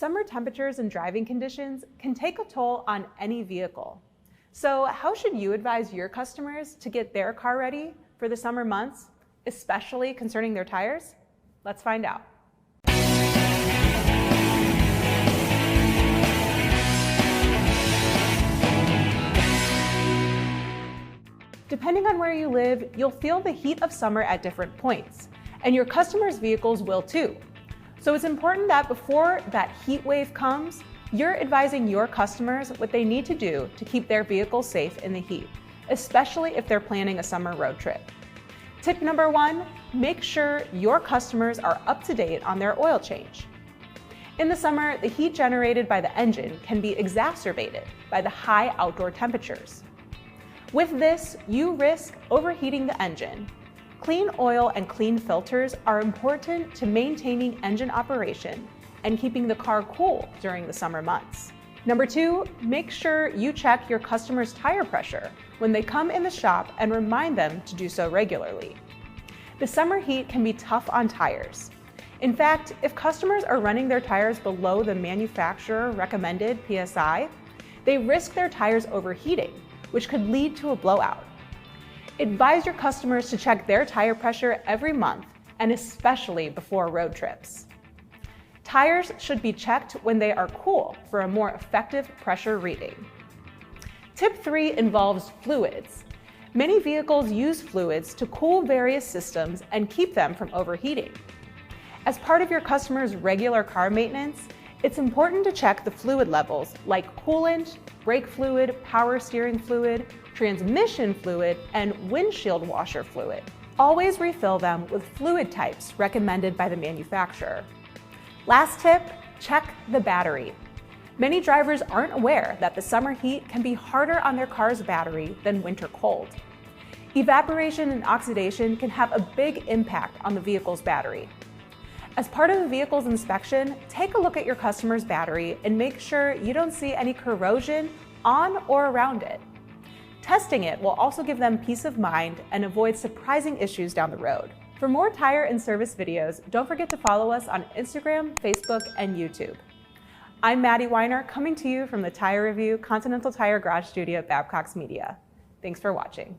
Summer temperatures and driving conditions can take a toll on any vehicle. So how should you advise your customers to get their car ready for the summer months, especially concerning their tires? Let's find out. Depending on where you live, you'll feel the heat of summer at different points, and your customers' vehicles will too. So it's important that before that heat wave comes, you're advising your customers what they need to do to keep their vehicles safe in the heat, especially if they're planning a summer road trip. Tip number 1, make sure your customers are up to date on their oil change. In the summer, the heat generated by the engine can be exacerbated by the high outdoor temperatures. With this, you risk overheating the engine. Clean oil and clean filters are important to maintaining engine operation and keeping the car cool during the summer months. Number 2, make sure you check your customer's tire pressure when they come in the shop and remind them to do so regularly. The summer heat can be tough on tires. In fact, if customers are running their tires below the manufacturer recommended PSI, they risk their tires overheating, which could lead to a blowout. Advise your customers to check their tire pressure every month, and especially before road trips. Tires should be checked when they are cool for a more effective pressure reading. Tip 3 involves fluids. Many vehicles use fluids to cool various systems and keep them from overheating. As part of your customer's regular car maintenance, it's important to check the fluid levels like coolant, brake fluid, power steering fluid, transmission fluid, and windshield washer fluid. Always refill them with fluid types recommended by the manufacturer. Last tip, check the battery. Many drivers aren't aware that the summer heat can be harder on their car's battery than winter cold. Evaporation and oxidation can have a big impact on the vehicle's battery. As part of the vehicle's inspection, take a look at your customer's battery and make sure you don't see any corrosion on or around it. Testing it will also give them peace of mind and avoid surprising issues down the road. For more tire and service videos, don't forget to follow us on Instagram, Facebook, and YouTube. I'm Maddie Weiner, coming to you from the Tire Review Continental Tire Garage Studio at Babcock's Media. Thanks for watching.